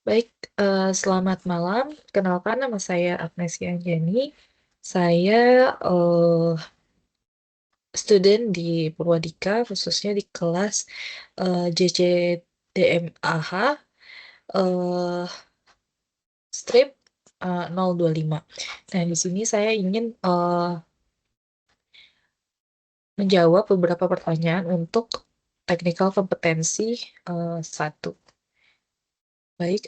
Baik, selamat malam. Kenalkan nama saya Agnesia Anjani. Saya student di Purwadika, khususnya di kelas JCDMAH, eh, strip 025. Nah, di sini saya ingin menjawab beberapa pertanyaan untuk technical kompetensi 1. Baik,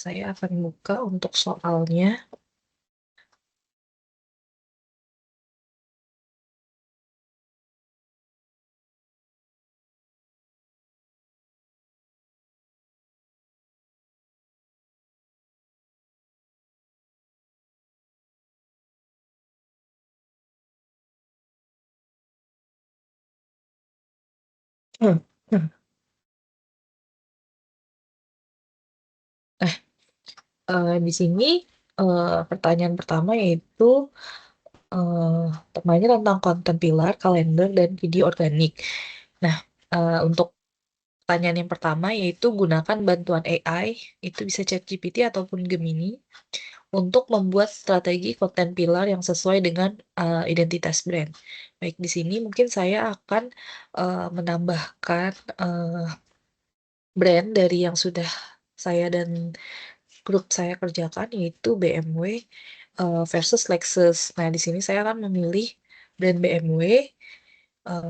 saya akan buka untuk soalnya. Hmm, hmm. Nah, di sini pertanyaan pertama yaitu temanya tentang konten pilar, kalender, dan video organik. Nah, untuk pertanyaan yang pertama yaitu gunakan bantuan AI, itu bisa ChatGPT ataupun Gemini, untuk membuat strategi konten pilar yang sesuai dengan identitas brand. Baik, di sini mungkin saya akan menambahkan brand dari yang sudah saya dan grup saya kerjakan, yaitu BMW versus Lexus. Nah, di sini saya akan memilih brand BMW.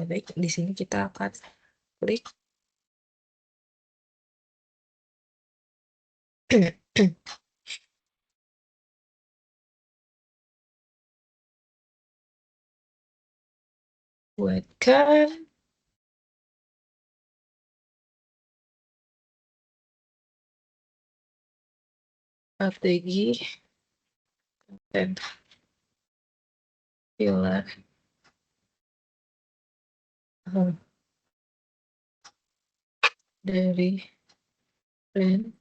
Baik, di sini kita akan klik. Buatkan strategi dan pilar eh, dari brand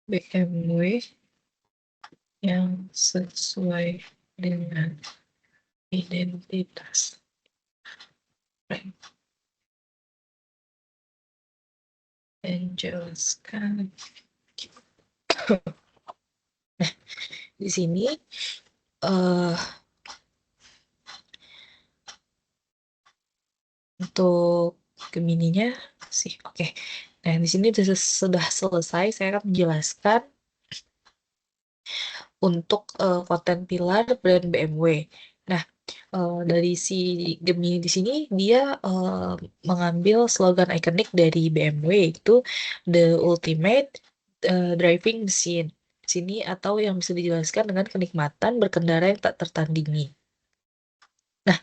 BMW yang sesuai dengan identitas brand, dan jelaskan. Di sini eh untuk Gemininya sih, oke. Nah, di sini sudah selesai. Saya akan menjelaskan untuk konten pilar brand BMW. Nah, dari si Gemini di sini dia mengambil slogan ikonik dari BMW, itu The Ultimate Driving Machine. Sini atau yang bisa dijelaskan dengan kenikmatan berkendara yang tak tertandingi. Nah,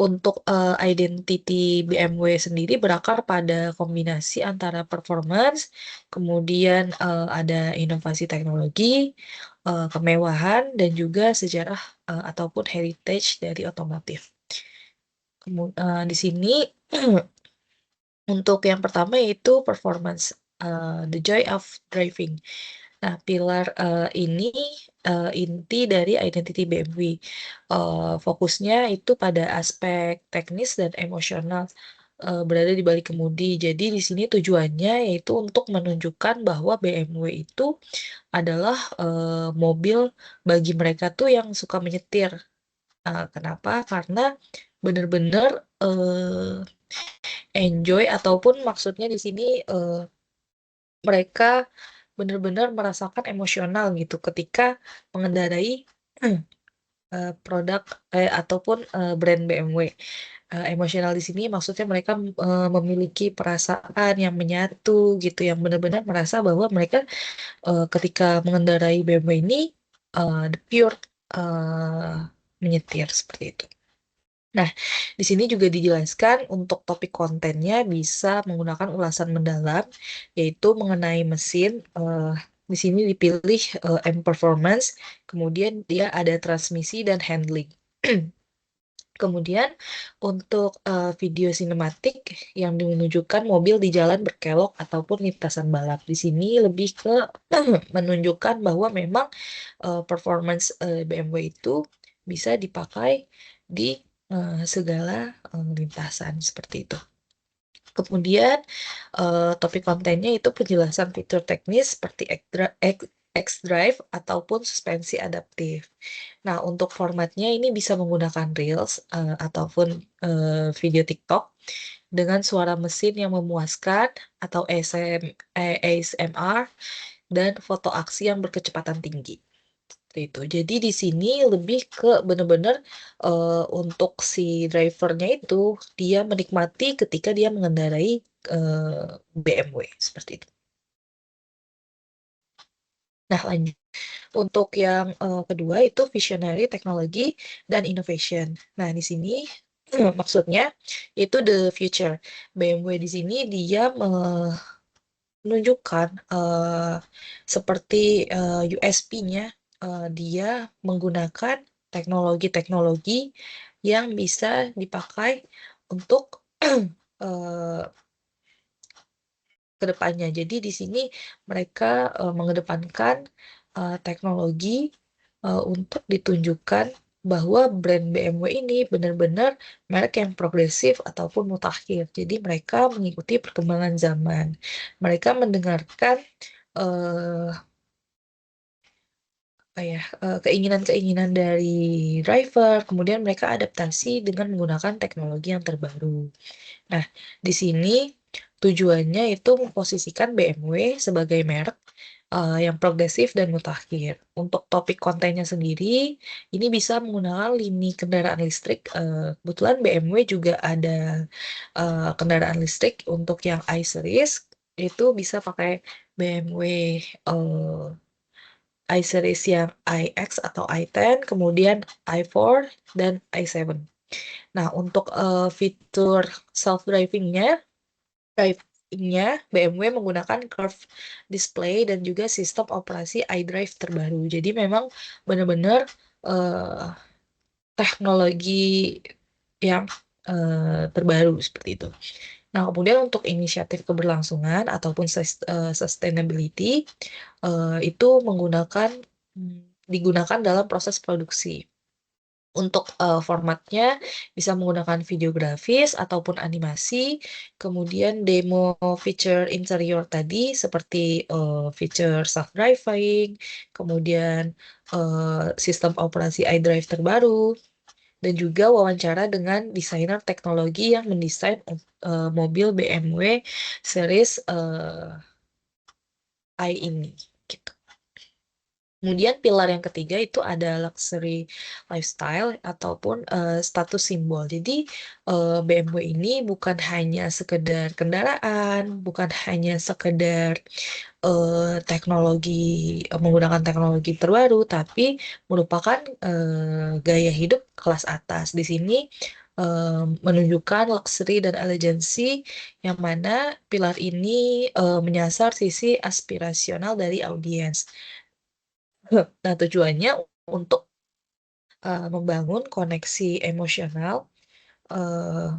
untuk identity BMW sendiri berakar pada kombinasi antara performance, kemudian ada inovasi teknologi, kemewahan, dan juga sejarah ataupun heritage dari otomotif. Di sini untuk yang pertama yaitu performance, the joy of driving. Nah, pilar ini inti dari identity BMW. Fokusnya itu pada aspek teknis dan emosional berada di balik kemudi. Jadi di sini tujuannya yaitu untuk menunjukkan bahwa BMW itu adalah mobil bagi mereka tuh yang suka menyetir. Kenapa? Karena benar-benar enjoy, ataupun maksudnya di sini mereka benar-benar merasakan emosional gitu ketika mengendarai produk ataupun brand BMW. Emosional di sini maksudnya mereka memiliki perasaan yang menyatu gitu, yang benar-benar merasa bahwa mereka ketika mengendarai BMW ini the pure uh, menyetir seperti itu. Nah, di sini juga dijelaskan untuk topik kontennya bisa menggunakan ulasan mendalam, yaitu mengenai mesin. Di sini dipilih M performance, kemudian dia ada transmisi dan handling. Kemudian untuk video sinematik yang menunjukkan mobil di jalan berkelok ataupun lintasan balap. Di sini lebih ke menunjukkan bahwa memang performance BMW itu bisa dipakai di segala lintasan seperti itu. Kemudian topik kontennya itu penjelasan fitur teknis seperti xDrive ataupun suspensi adaptif. Nah, untuk formatnya ini bisa menggunakan Reels ataupun video TikTok dengan suara mesin yang memuaskan atau ASMR dan foto aksi yang berkecepatan tinggi. Seperti itu. Jadi di sini lebih ke benar-benar untuk si drivernya itu dia menikmati ketika dia mengendarai BMW seperti itu. Nah, lanjut. Untuk yang kedua itu visionary technology dan innovation. Nah, di sini maksudnya itu the future. BMW di sini dia menunjukkan seperti USP-nya, dia menggunakan teknologi-teknologi yang bisa dipakai untuk eh, ke depannya. Jadi di sini mereka mengedepankan teknologi untuk ditunjukkan bahwa brand BMW ini benar-benar merek yang progresif ataupun mutakhir. Jadi mereka mengikuti perkembangan zaman. Mereka mendengarkan eh, apa ya, keinginan-keinginan dari driver, kemudian mereka adaptasi dengan menggunakan teknologi yang terbaru. Nah, di sini tujuannya itu memposisikan BMW sebagai merek yang progresif dan mutakhir. Untuk topik kontennya sendiri, ini bisa menggunakan lini kendaraan listrik. Kebetulan BMW juga ada kendaraan listrik untuk yang i-Series, itu bisa pakai BMW i-Series yang iX atau i10, kemudian i4, dan i7. Nah, untuk fitur self-drivingnya, BMW menggunakan curve display dan juga sistem operasi iDrive terbaru. Jadi memang benar-benar eh, teknologi yang terbaru seperti itu. Nah, kemudian untuk inisiatif keberlangsungan ataupun sustainability itu digunakan dalam proses produksi. Untuk formatnya bisa menggunakan video grafis ataupun animasi, kemudian demo feature interior tadi seperti feature self-driving, kemudian sistem operasi iDrive terbaru, dan juga wawancara dengan desainer teknologi yang mendesain mobil BMW series I ini. Gitu. Kemudian pilar yang ketiga itu ada luxury lifestyle ataupun status simbol. Jadi BMW ini bukan hanya sekedar kendaraan, bukan hanya sekedar teknologi menggunakan teknologi terbaru, tapi merupakan gaya hidup kelas atas. Di sini menunjukkan luxury dan elegansi yang mana pilar ini menyasar sisi aspirasional dari audiens. Nah, tujuannya untuk membangun koneksi emosional eh,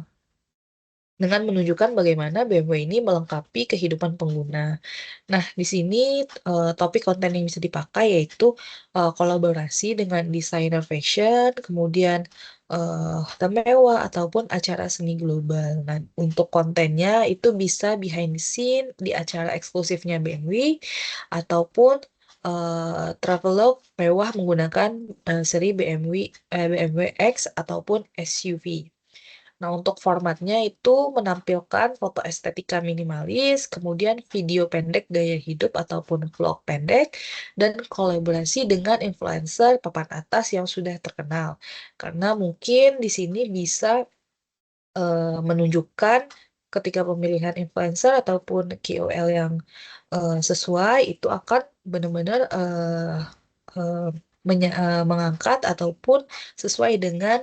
dengan menunjukkan bagaimana BMW ini melengkapi kehidupan pengguna. Nah, di sini topik konten yang bisa dipakai yaitu kolaborasi dengan desainer fashion, kemudian hotel mewah ataupun acara seni global. Nah, untuk kontennya itu bisa behind the scene di acara eksklusifnya BMW ataupun travelog mewah menggunakan seri BMW X ataupun SUV. Nah, untuk formatnya itu menampilkan foto estetika minimalis, kemudian video pendek gaya hidup ataupun vlog pendek, dan kolaborasi dengan influencer papan atas yang sudah terkenal. Karena mungkin di sini bisa menunjukkan ketika pemilihan influencer ataupun KOL yang sesuai, itu akan benar-benar eh, mengangkat ataupun sesuai dengan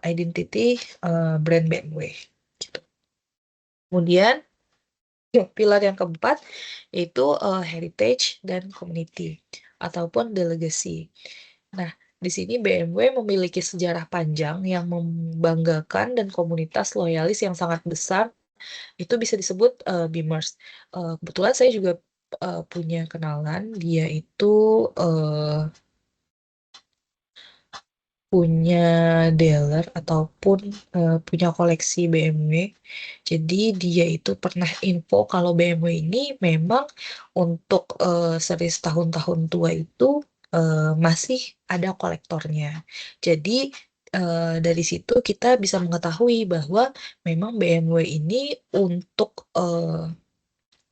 identity brand BMW. Gitu. Kemudian pilar yang keempat yaitu heritage dan community ataupun delegasi. Nah, di sini BMW memiliki sejarah panjang yang membanggakan dan komunitas loyalis yang sangat besar. Itu bisa disebut Beamers. Kebetulan saya juga punya kenalan, dia itu punya dealer ataupun punya koleksi BMW. Jadi dia itu pernah info kalau BMW ini memang untuk seri tahun-tahun tua itu masih ada kolektornya. Jadi dari situ kita bisa mengetahui bahwa memang BMW ini untuk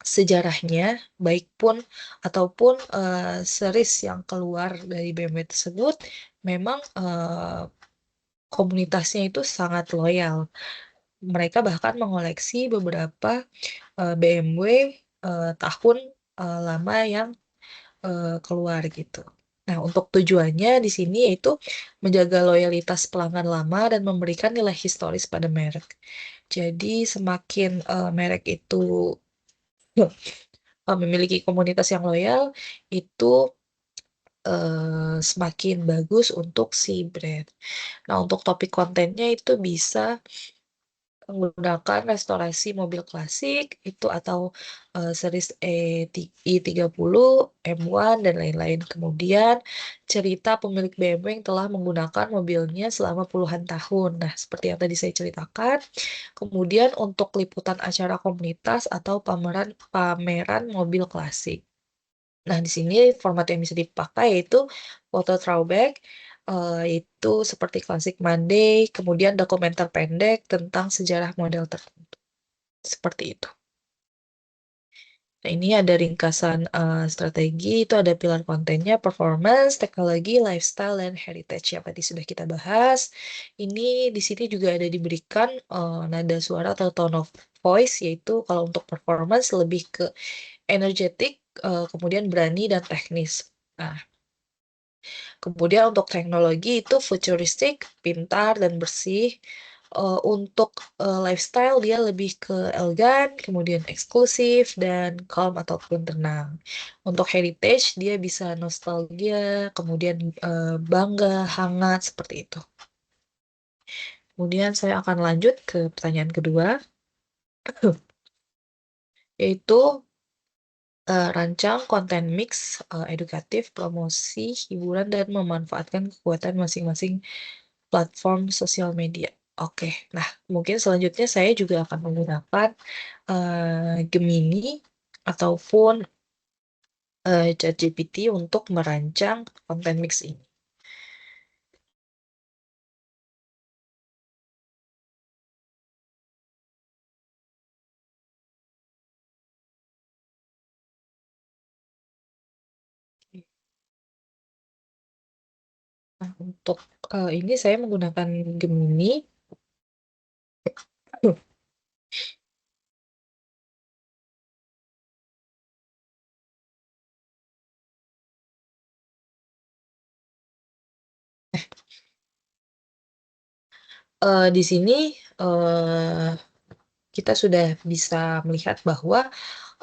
sejarahnya, baik pun ataupun series yang keluar dari BMW tersebut, memang komunitasnya itu sangat loyal. Mereka bahkan mengoleksi beberapa BMW tahun lama yang keluar gitu. Nah, untuk tujuannya di sini yaitu menjaga loyalitas pelanggan lama dan memberikan nilai historis pada merek. Jadi semakin merek itu memiliki komunitas yang loyal, itu semakin bagus untuk si brand. Nah, untuk topik kontennya itu bisa menggunakan restorasi mobil klasik itu atau series E30, M1 dan lain-lain. Kemudian cerita pemilik BMW yang telah menggunakan mobilnya selama puluhan tahun. Nah, seperti yang tadi saya ceritakan. Kemudian untuk liputan acara komunitas atau pameran pameran mobil klasik. Nah, di sini format yang bisa dipakai yaitu foto throwback, itu seperti Classic Monday, kemudian dokumenter pendek tentang sejarah model tertentu. Seperti itu. Nah, ini ada ringkasan strategi, itu ada pilar kontennya, performance, teknologi, lifestyle, dan heritage yang tadi sudah kita bahas. Ini di sini juga ada diberikan nada suara atau tone of voice, yaitu kalau untuk performance lebih ke energetik, kemudian berani dan teknis. Nah, kemudian untuk teknologi itu futuristik, pintar, dan bersih. Untuk lifestyle dia lebih ke elegan, kemudian eksklusif, dan calm ataupun tenang. Untuk heritage dia bisa nostalgia, kemudian bangga, hangat, seperti itu. Kemudian saya akan lanjut ke pertanyaan kedua, yaitu rancang konten mix edukatif, promosi, hiburan, dan memanfaatkan kekuatan masing-masing platform sosial media. Oke, nah mungkin selanjutnya saya juga akan menggunakan Gemini ataupun ChatGPT untuk merancang konten mix ini. Nah, untuk ini saya menggunakan Gemini. Di sini eh, kita sudah bisa melihat bahwa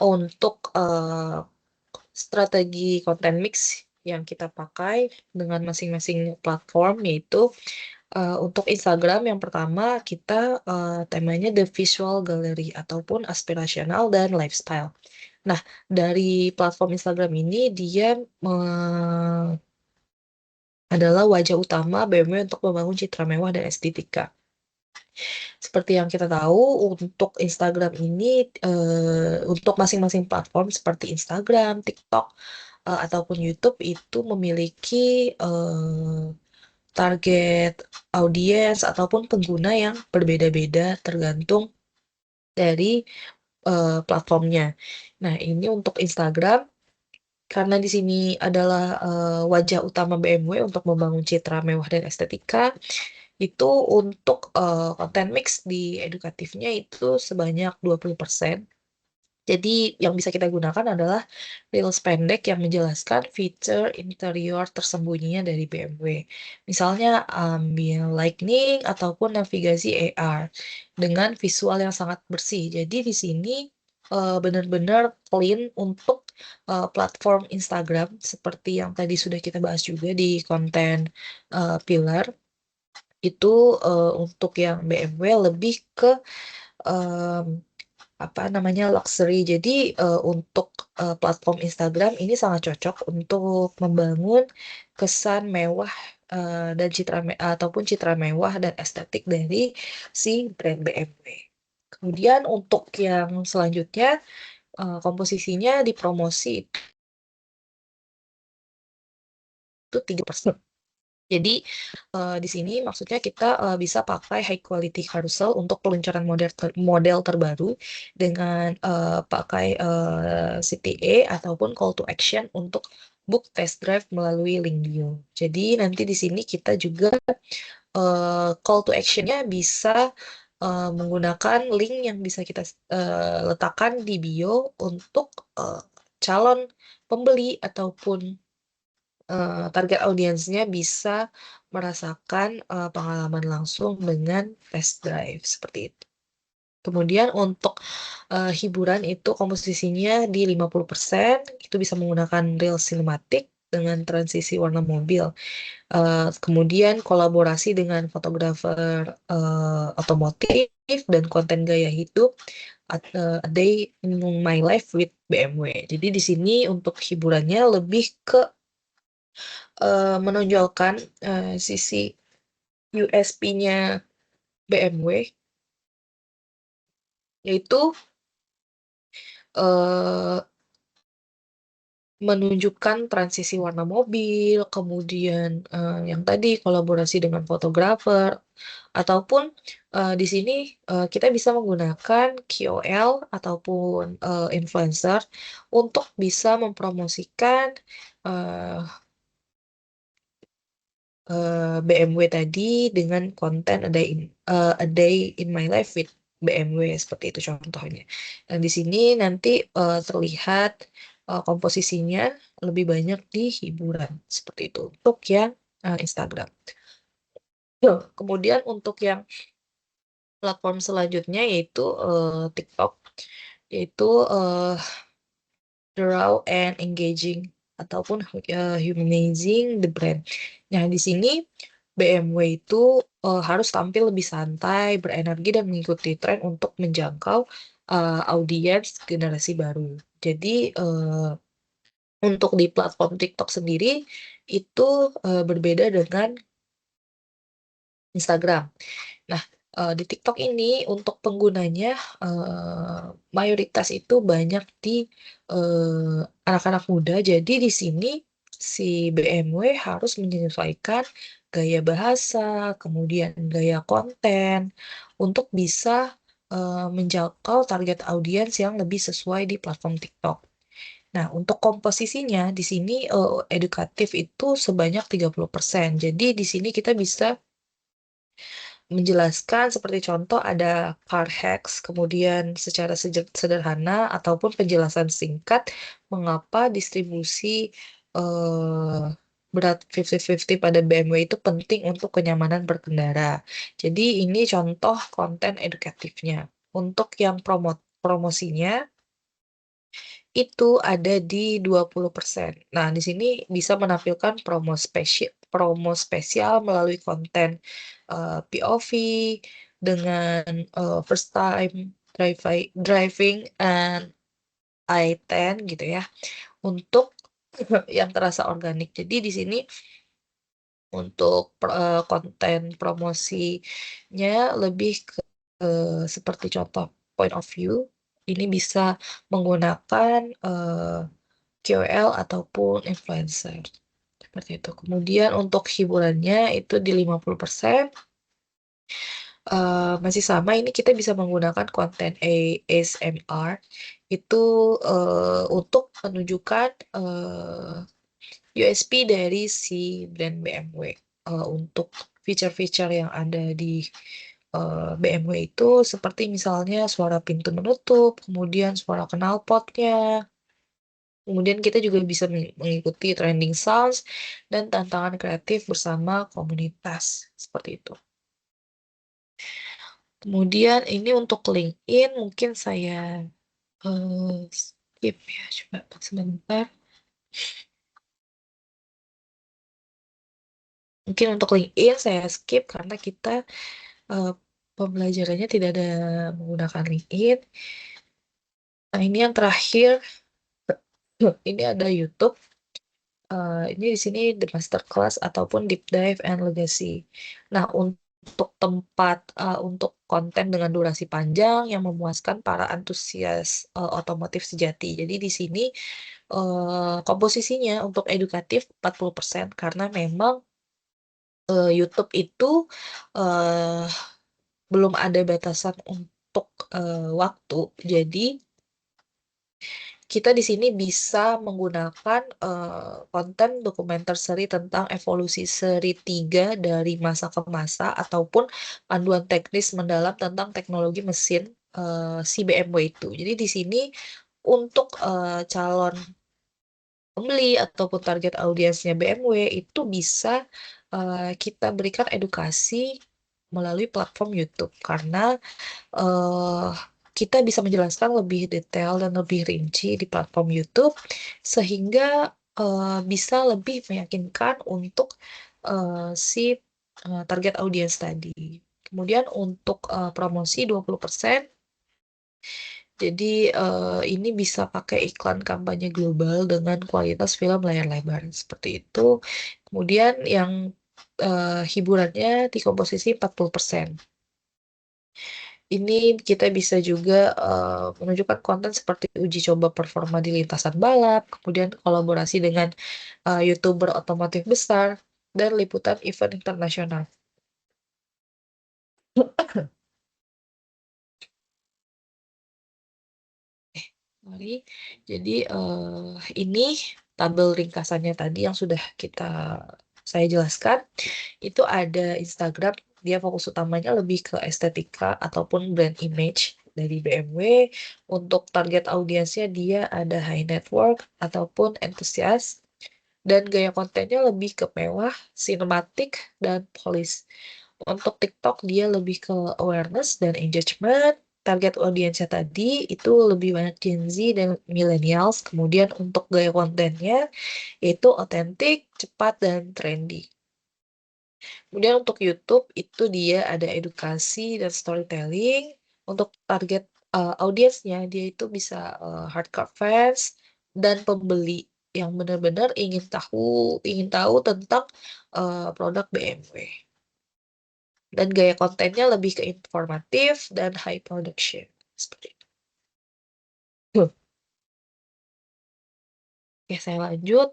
untuk strategi konten mix yang kita pakai dengan masing-masing platform yaitu untuk Instagram yang pertama kita temanya the visual gallery ataupun aspirasional dan lifestyle. Nah, dari platform Instagram ini dia adalah wajah utama BMW untuk membangun citra mewah dan estetika. Seperti yang kita tahu, untuk Instagram ini, untuk masing-masing platform seperti Instagram, TikTok, ataupun YouTube itu memiliki target audiens ataupun pengguna yang berbeda-beda tergantung dari platformnya. Nah, ini untuk Instagram, karena di sini adalah wajah utama BMW untuk membangun citra mewah dan estetika, itu untuk konten mix di edukatifnya itu sebanyak 20%. Jadi yang bisa kita gunakan adalah reels pendek yang menjelaskan fitur interior tersembunyinya dari BMW. Misalnya ambil lightning ataupun navigasi AR dengan visual yang sangat bersih. Jadi di sini benar-benar clean untuk platform Instagram seperti yang tadi sudah kita bahas juga di konten pillar. Itu untuk yang BMW lebih ke em, apa namanya luxury. Jadi untuk platform Instagram ini sangat cocok untuk membangun kesan mewah dan ataupun citra mewah dan estetik dari si brand BMW. Kemudian untuk yang selanjutnya, komposisinya di promosi itu 3%. Jadi di sini maksudnya kita bisa pakai high quality carousel untuk peluncuran model terbaru dengan pakai CTA ataupun call to action untuk book test drive melalui link bio. Jadi nanti di sini kita juga call to actionnya bisa menggunakan link yang bisa kita letakkan di bio untuk calon pembeli ataupun target audiensnya bisa merasakan pengalaman langsung dengan test drive seperti itu. Kemudian untuk hiburan itu komposisinya di 50%, itu bisa menggunakan reel cinematic dengan transisi warna mobil. Kemudian kolaborasi dengan fotografer otomotif dan konten gaya hidup A Day in My Life with BMW. Jadi di sini untuk hiburannya lebih ke menonjolkan sisi USP-nya BMW, yaitu eh, menunjukkan transisi warna mobil, kemudian yang tadi kolaborasi dengan fotografer, ataupun di sini kita bisa menggunakan KOL ataupun influencer untuk bisa mempromosikan eh, BMW tadi dengan konten a day in my life with BMW seperti itu contohnya. Dan di sini nanti terlihat komposisinya lebih banyak di hiburan seperti itu untuk yang Instagram. Kemudian untuk yang platform selanjutnya yaitu TikTok, yaitu the raw and engaging ataupun humanizing the brand. Nah, di sini BMW itu harus tampil lebih santai, berenergi, dan mengikuti tren untuk menjangkau audiens generasi baru. Jadi, untuk di platform TikTok sendiri itu berbeda dengan Instagram. Nah, di TikTok ini untuk penggunanya mayoritas itu banyak di anak-anak muda. Jadi di sini si BMW harus menyesuaikan gaya bahasa, kemudian gaya konten untuk bisa menjangkau target audiens yang lebih sesuai di platform TikTok. Nah, untuk komposisinya di sini edukatif itu sebanyak 30%. Jadi di sini kita bisa menjelaskan seperti contoh ada car hacks, kemudian secara sederhana ataupun penjelasan singkat mengapa distribusi eh, berat 50-50 pada BMW itu penting untuk kenyamanan berkendara. Jadi ini contoh konten edukatifnya. Untuk yang promosinya itu ada di 20%. Nah, di sini bisa menampilkan promo spesial melalui konten POV dengan first time driving and I10 gitu ya. Untuk yang terasa organik. Jadi di sini untuk konten promosinya lebih ke seperti contoh point of view. Ini bisa menggunakan KOL ataupun influencer. Seperti itu. Kemudian untuk hiburannya itu di 50%. Masih sama, ini kita bisa menggunakan konten ASMR itu untuk menunjukkan USP dari si brand BMW. Untuk feature-feature yang ada di BMW itu seperti misalnya suara pintu menutup, kemudian suara knalpotnya. Kemudian kita juga bisa mengikuti trending sounds dan tantangan kreatif bersama komunitas seperti itu. Kemudian ini untuk LinkedIn mungkin saya skip ya, coba sebentar. Mungkin untuk LinkedIn saya skip karena kita eh, pembelajarannya tidak ada menggunakan LinkedIn. Nah, ini yang terakhir, ini ada YouTube. ini di sini the masterclass ataupun deep dive and legacy. Nah, untuk untuk konten dengan durasi panjang yang memuaskan para antusias otomotif sejati. Jadi di sini komposisinya untuk edukatif 40% karena memang YouTube itu eh, belum ada batasan untuk waktu. Jadi kita di sini bisa menggunakan konten dokumenter seri tentang evolusi seri 3 dari masa ke masa ataupun panduan teknis mendalam tentang teknologi mesin si BMW itu. Jadi di sini untuk calon pembeli ataupun target audiensnya BMW itu bisa kita berikan edukasi melalui platform YouTube karena eh, kita bisa menjelaskan lebih detail dan lebih rinci di platform YouTube sehingga bisa lebih meyakinkan untuk si target audiens tadi. Kemudian untuk promosi 20%. Jadi ini bisa pakai iklan kampanye global dengan kualitas film layar lebar seperti itu. Kemudian yang hiburannya dikomposisi 40%. Ini kita bisa juga menunjukkan konten seperti uji coba performa di lintasan balap, kemudian kolaborasi dengan YouTuber otomotif besar, dan liputan event internasional. Mari, jadi ini tabel ringkasannya tadi yang sudah saya jelaskan. Itu ada Instagram, dia fokus utamanya lebih ke estetika ataupun brand image dari BMW. Untuk target audiensnya dia ada high network ataupun enthusiast. Dan gaya kontennya lebih ke mewah, sinematik, dan polis. Untuk TikTok dia lebih ke awareness dan engagement. Target audiensnya tadi itu lebih banyak Gen Z dan millennials. Kemudian untuk gaya kontennya itu otentik, cepat, dan trendy. Kemudian untuk YouTube itu dia ada edukasi dan storytelling. Untuk target audiensnya dia itu bisa hardcore fans dan pembeli yang benar-benar ingin tahu tentang produk BMW. Dan gaya kontennya lebih ke informatif dan high production. Seperti itu. Oke, saya lanjut.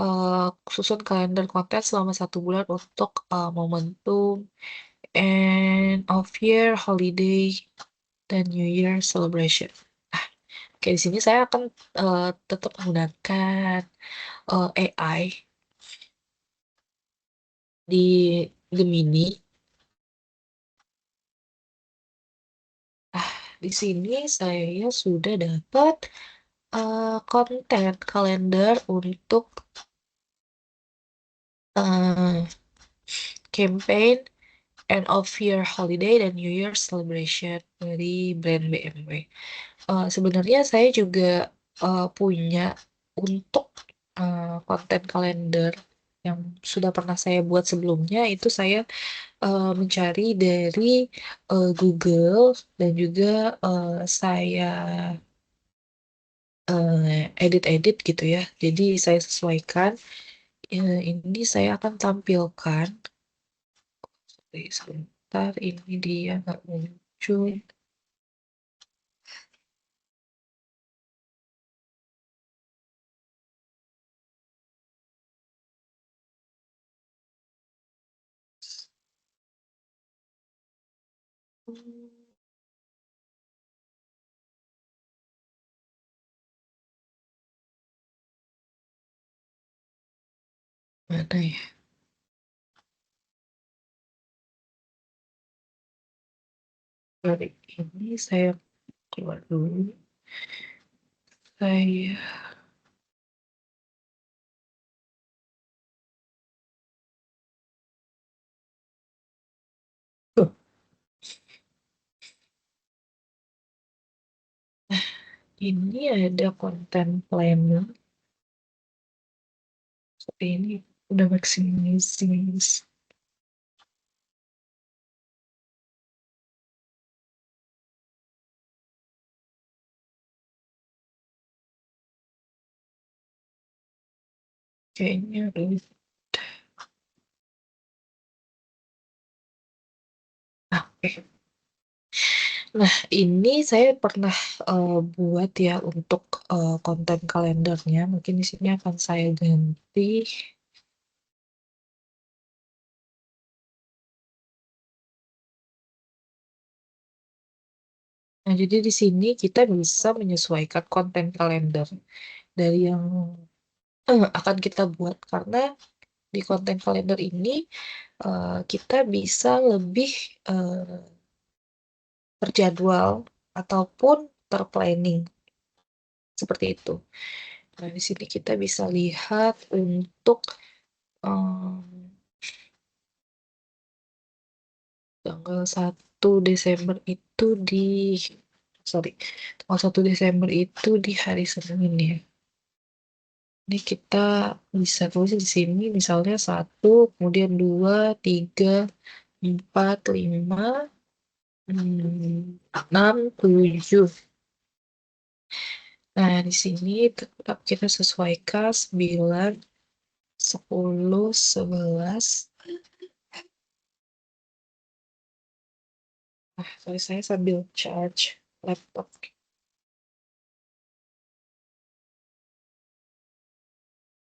Eh, Susun kalender konten selama 1 bulan untuk momentum end of year, holiday, dan New Year celebration. Ah, oke, di sini saya akan tetap menggunakan AI di Gemini. Ah, di sini saya sudah dapat konten kalender untuk eh, campaign end of year holiday dan New Year celebration dari brand BMW. Sebenarnya saya juga punya untuk konten kalender yang sudah pernah saya buat sebelumnya itu saya mencari dari Google dan juga saya edit-edit gitu ya. Jadi saya sesuaikan. Ini saya akan tampilkan. Oke, sebentar, ini dia nggak muncul. Hmm, Mana ya? Dari ini saya keluar dulu. Saya Tuh, ini ada konten planner seperti ini. Udah maksimis. Kayaknya oke. Nah, ini saya pernah buat ya untuk konten kalendernya. Mungkin di sini akan saya ganti. Nah, jadi di sini kita bisa menyesuaikan konten kalender dari yang akan kita buat karena di konten kalender ini kita bisa lebih eh, terjadwal ataupun terplanning seperti itu. Nah, di sini kita bisa lihat untuk tanggal 1 Desember itu di sorry, tanggal 1 Desember itu di hari Senin ya. Ini kita bisa tulis di sini misalnya 1, kemudian 2, 3, 4, 5, 6, 7. Nah, di sini tetap kita sesuaikan 9, 10, 11. Nah, sorry, saya sambil charge laptop.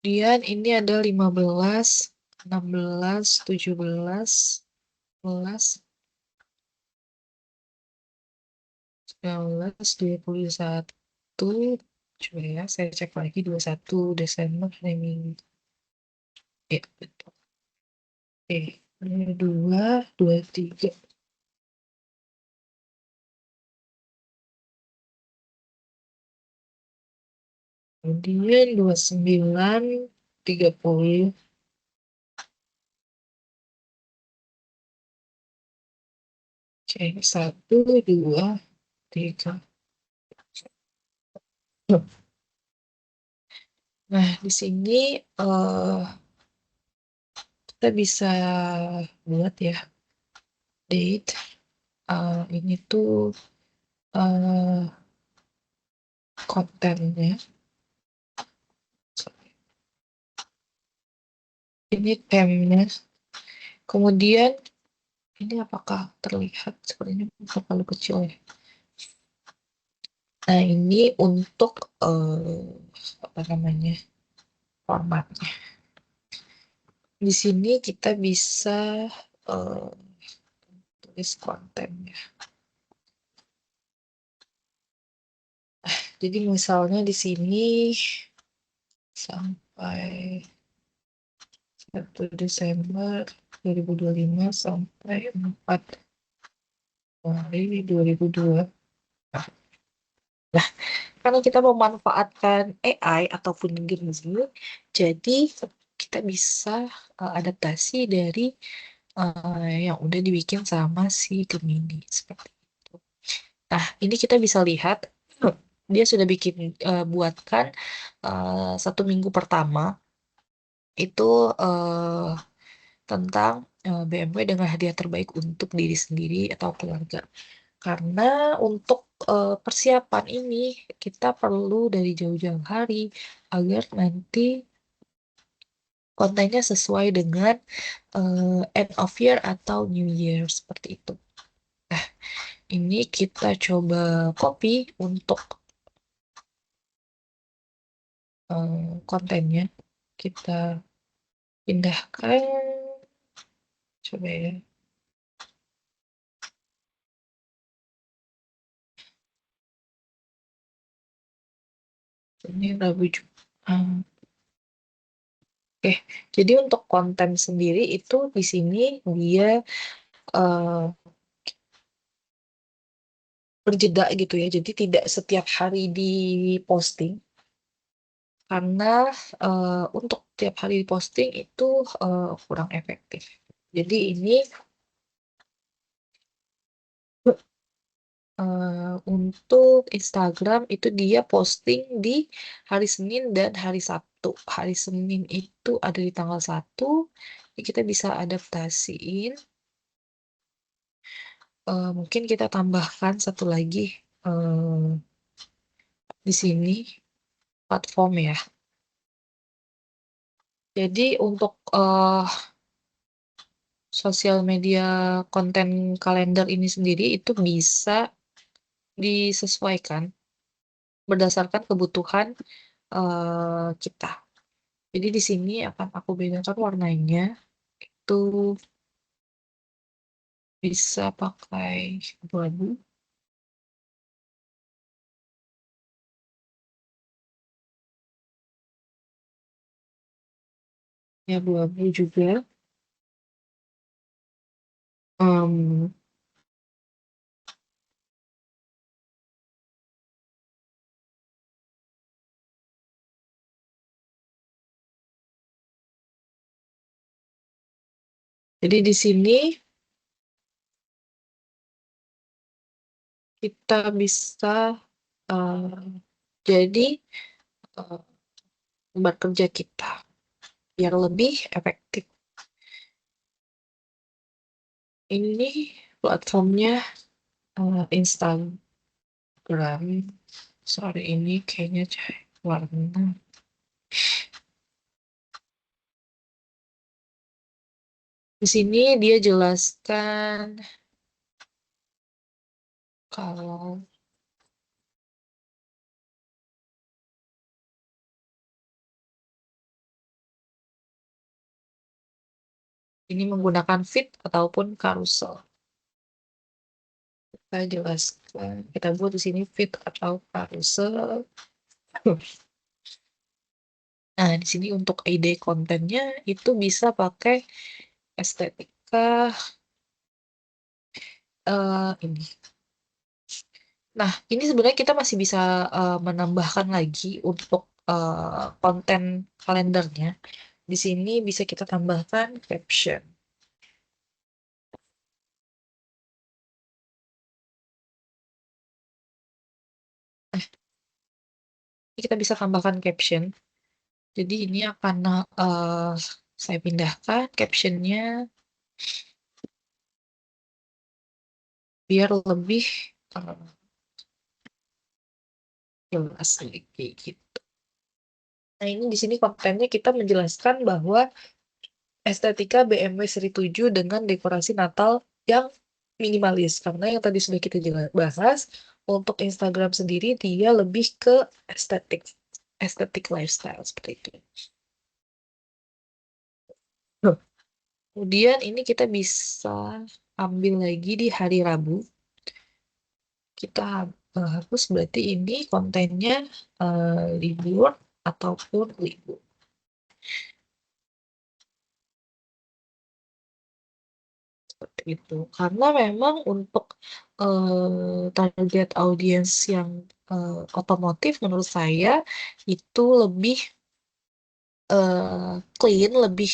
Kemudian ini ada 15, 16, 17, 18, 19, 21. Coba ya, saya cek lagi 21 Desember hari Minggu. Ya, betul. Oke, 22, 23. Kemudian 29, 30. Oke, 1, 2, 3. Nah, di sini eh kita bisa buat ya date. Ini tuh eh kontennya. Ini temnya. Kemudian ini apakah terlihat sepertinya terlalu kecil ya. Nah, ini untuk apa namanya formatnya. Di sini kita bisa eh, tulis kontennya. Jadi misalnya di sini sampai 1 Desember 2025 sampai 4 Januari 2002. Nah, karena kita memanfaatkan AI ataupun Gemini, jadi kita bisa adaptasi dari yang udah dibikin sama si Gemini seperti itu. Nah, ini kita bisa lihat dia sudah bikin buatkan 1 minggu pertama itu eh, tentang BMW dengan hadiah terbaik untuk diri sendiri atau keluarga. Karena untuk persiapan ini kita perlu dari jauh-jauh hari agar nanti kontennya sesuai dengan end of year atau New Year seperti itu. Nah, ini kita coba copy untuk kontennya. Kita pindahkan, coba ya. Ini Rabu juga. Oke, jadi untuk konten sendiri itu di sini dia eh, berjeda gitu ya. Jadi tidak setiap hari diposting karena untuk tiap hari diposting itu kurang efektif. Jadi ini untuk Instagram itu dia posting di hari Senin dan hari Sabtu. Hari Senin itu ada di tanggal 1. Jadi kita bisa adaptasiin. Mungkin kita tambahkan satu lagi eh, di sini platform ya. Jadi untuk sosial media konten kalender ini sendiri itu bisa disesuaikan berdasarkan kebutuhan kita. Jadi di sini akan aku bedakan warnanya. Itu bisa pakai abu-abu, ya abu-abu juga. Em, jadi di sini kita bisa eh, jadi eh, tempat kerja kita biar lebih efektif. Ini platformnya Instagram. Sorry ini kayaknya warna. Di sini dia jelaskan kalau ini menggunakan feed ataupun carousel. Kita jelaskan, kita buat di sini feed atau carousel. Nah, di sini untuk ide kontennya itu bisa pakai estetika ini. Nah, ini sebenarnya kita masih bisa menambahkan lagi untuk konten kalendernya. Di sini bisa kita tambahkan caption. Ini kita bisa tambahkan caption. Jadi ini akan saya pindahkan captionnya biar lebih eh, jelas lagi gitu. Nah, ini di sini kontennya kita menjelaskan bahwa estetika BMW seri 7 dengan dekorasi Natal yang minimalis. Karena yang tadi sudah kita bahas, untuk Instagram sendiri dia lebih ke estetik, estetik lifestyle seperti itu. Huh. Kemudian ini kita bisa ambil lagi di hari Rabu. Kita hapus berarti ini kontennya libur ataupun libur. Seperti itu. Karena memang untuk target audiens yang otomotif menurut saya itu lebih clean, lebih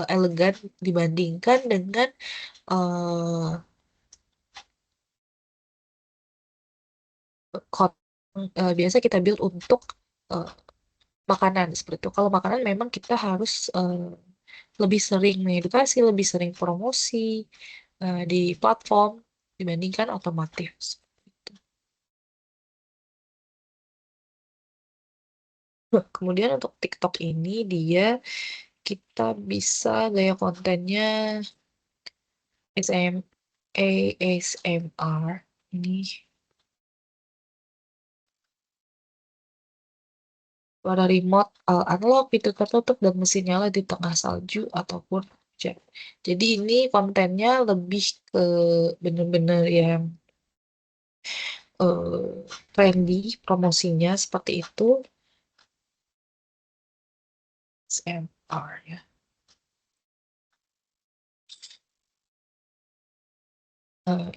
elegan dibandingkan dengan eh, biasa kita build untuk eh, makanan seperti itu. Kalau makanan memang kita harus lebih sering mengedukasi, lebih sering promosi di platform dibandingkan otomotif. Kemudian untuk TikTok ini dia kita bisa gaya kontennya SM, ASMR ini pada remote unlock pintu tertutup dan mesin nyala di tengah salju ataupun hujan. Jadi ini kontennya lebih ke bener-bener yang trendy promosinya seperti itu ASMR ya.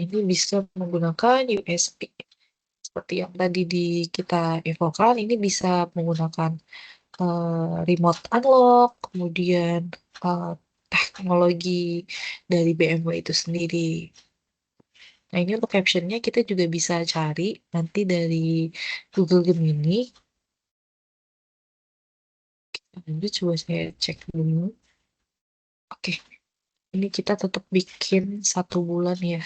Ini bisa menggunakan USB seperti yang tadi kita infokan. Ini bisa menggunakan remote unlock, kemudian eh, teknologi dari BMW itu sendiri. Nah, ini untuk captionnya kita juga bisa cari nanti dari Google Gemini. Lanjut coba saya cek dulu. Oke, ini kita tetap bikin 1 bulan ya.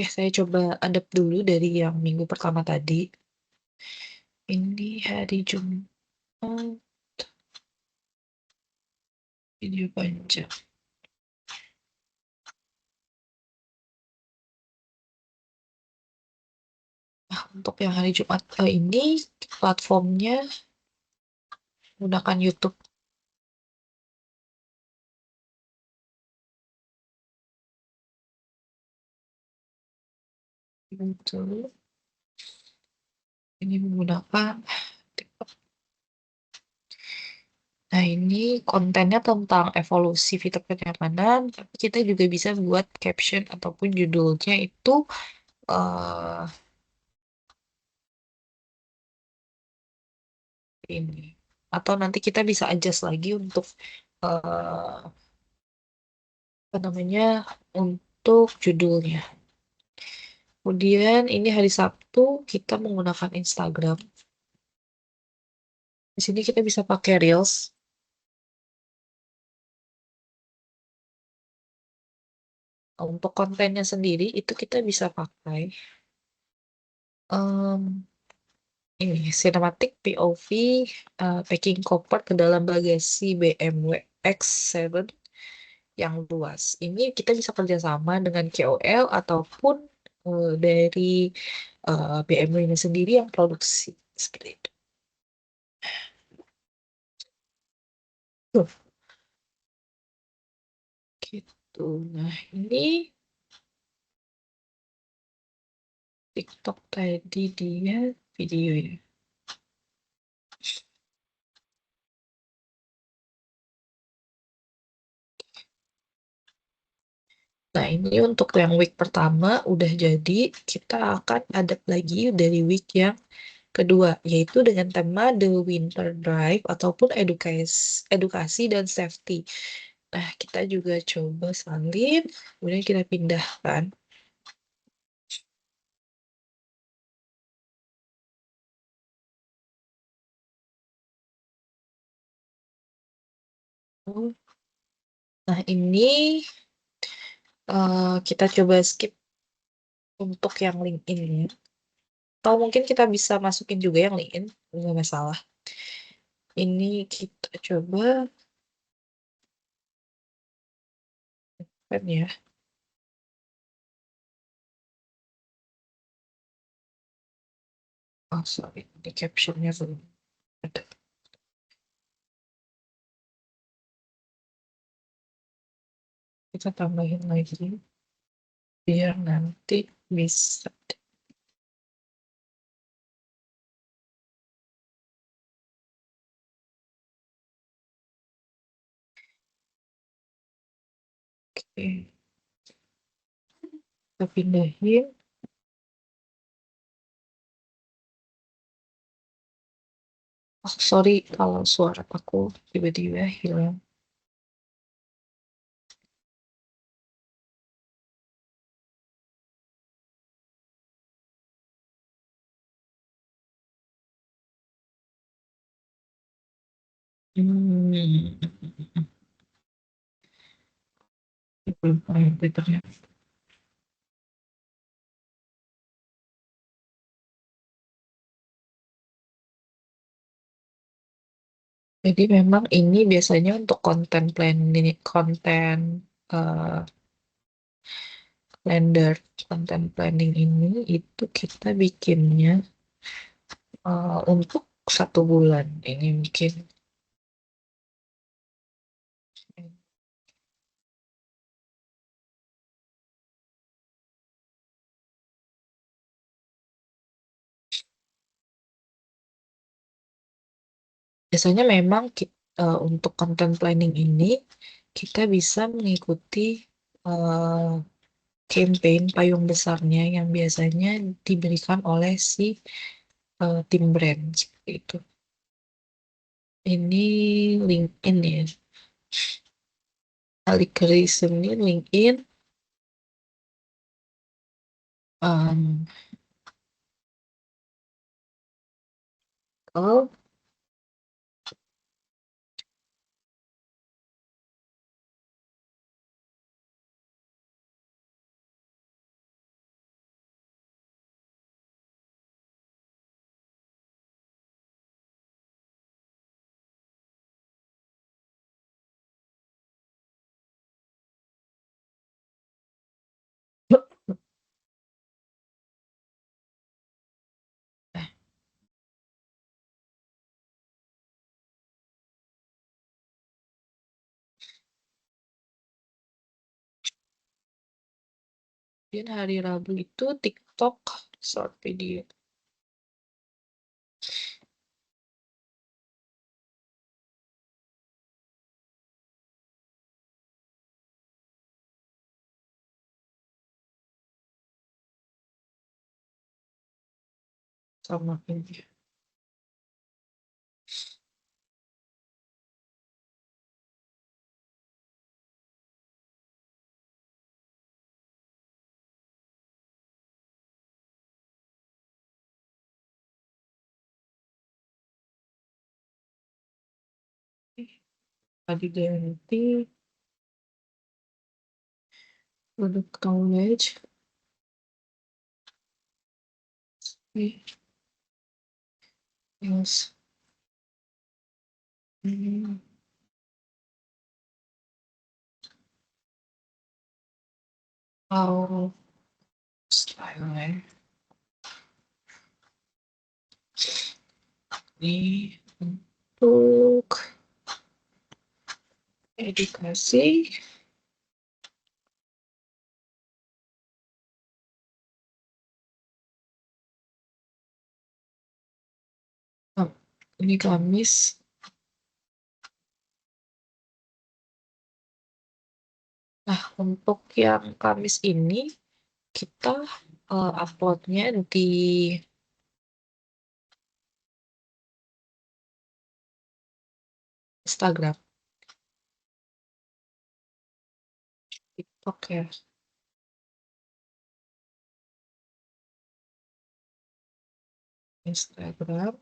Oke, saya coba adapt dulu dari yang minggu pertama tadi. Ini hari Jumat, video panjang. Nah, untuk yang hari Jumat ini platformnya menggunakan YouTube. Betul. Ini menggunakan TikTok. Nah, ini kontennya tentang evolusi fitur kenyamanan, tapi kita juga bisa buat caption ataupun judulnya itu eh ini. Atau nanti kita bisa adjust lagi untuk apa namanya untuk judulnya. Kemudian ini hari Sabtu kita menggunakan Instagram. Di sini kita bisa pakai Reels. Untuk kontennya sendiri itu kita bisa pakai ini cinematic POV packing koper ke dalam bagasi BMW X7 yang luas. Ini kita bisa kerjasama dengan KOL ataupun dari BMW-nya sendiri yang produksi seperti itu. Tuh, gitu. Nah, ini TikTok tadi dia video ya. Nah, ini untuk yang week pertama udah jadi, kita akan adapt lagi dari week yang kedua, yaitu dengan tema The Winter Drive ataupun edukasi dan safety. Nah, kita juga coba salin, kemudian kita pindahkan. Nah, ini kita coba skip untuk yang LinkedIn ya. Atau mungkin kita bisa masukin juga yang LinkedIn, nggak masalah. Ini kita coba kan ya. Oh, sorry, ini captionnya belum ada. Kita tambahin lagi biar nanti bisa. Oke, kita pindahin. Oh, sorry kalau suara aku tiba-tiba hilang. Hmm, belum pernah Twitternya. Jadi memang ini biasanya untuk konten planning, konten eh, calendar, konten planning ini itu kita bikinnya untuk 1 bulan. Ini mungkin biasanya memang untuk content planning ini kita bisa mengikuti eh, campaign payung besarnya yang biasanya diberikan oleh si tim brand seperti itu. Ini LinkedIn ya. Algoritma ini LinkedIn. Um, oh, Dan hari Rabu itu TikTok short video. Sama ini. Tadi ganti produk knowledge. Yes. How style ini untuk edukasi. Oh, ini Kamis. Nah, untuk yang Kamis ini kita uploadnya di Instagram, TikTok ya. Instagram.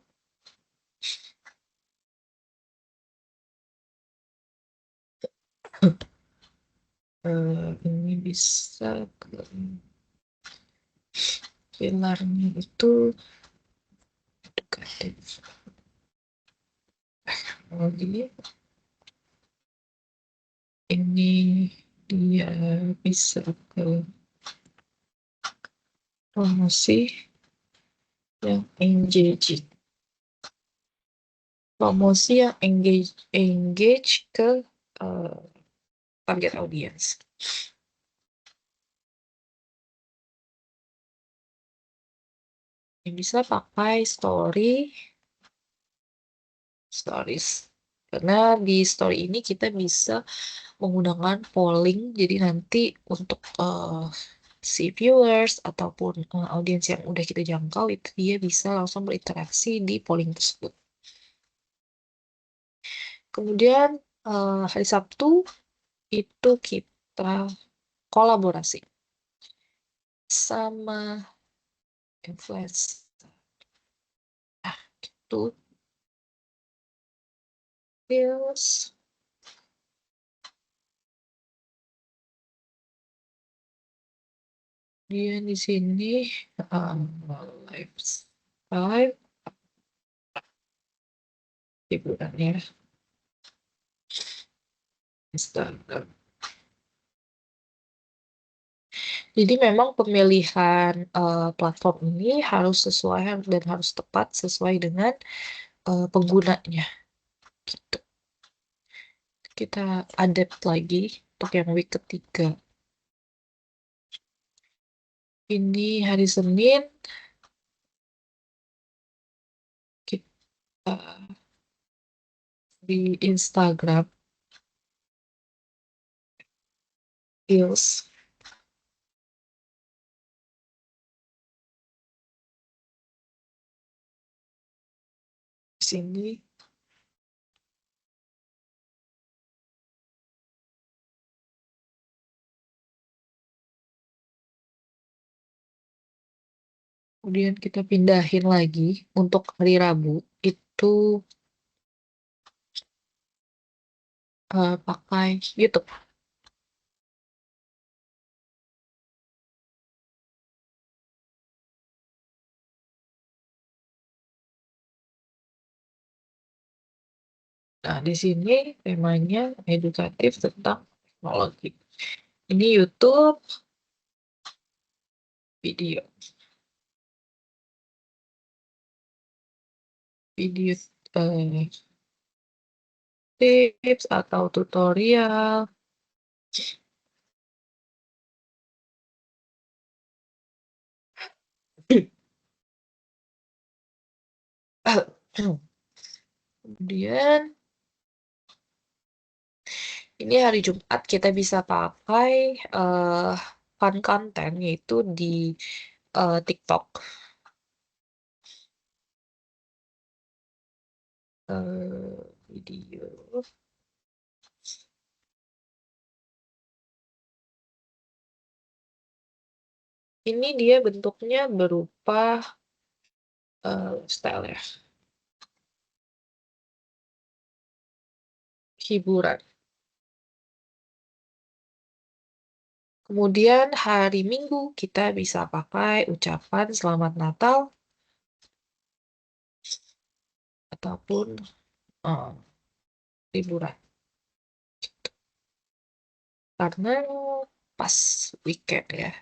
Ini bisa ke pilarnya itu edukatif. Kalau gini, ini dia bisa ke promosi yang engaging. Promosi yang engage ke target audience. Yang bisa pakai stories. Karena di story ini kita bisa menggunakan polling, jadi nanti untuk si viewers ataupun audiens yang udah kita jangkau itu dia bisa langsung berinteraksi di polling tersebut. Kemudian hari Sabtu itu kita kolaborasi sama influencer. Nah, gitu. Terus dia di sini um, live hiburannya Instagram. Jadi memang pemilihan platform ini harus sesuai dan harus tepat sesuai dengan penggunanya. Gitu. Kita adapt lagi untuk yang week ketiga. Ini hari Senin kita di Instagram Reels. Di sini kemudian kita pindahin lagi untuk hari Rabu itu pakai YouTube. Nah, di sini temanya edukatif tentang teknologi. Ini YouTube video. Video tips atau tutorial. Kemudian ini hari Jumat kita bisa pakai fun content yaitu di TikTok. Video. Ini dia bentuknya berupa style ya, hiburan. Kemudian hari Minggu kita bisa pakai ucapan Selamat Natal ataupun eh, liburan. Karena pas weekend ya.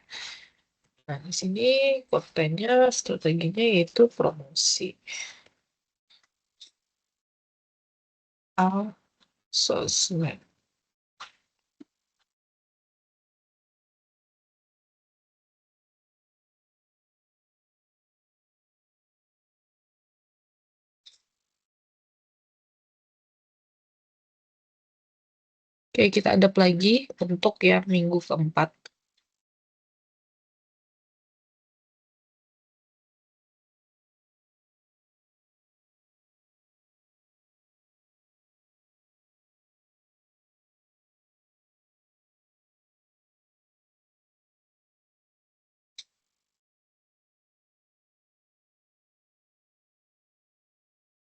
Nah, di sini kontennya, strateginya yaitu promosi. Sosmed. Oke, kita ada lagi untuk yang minggu keempat.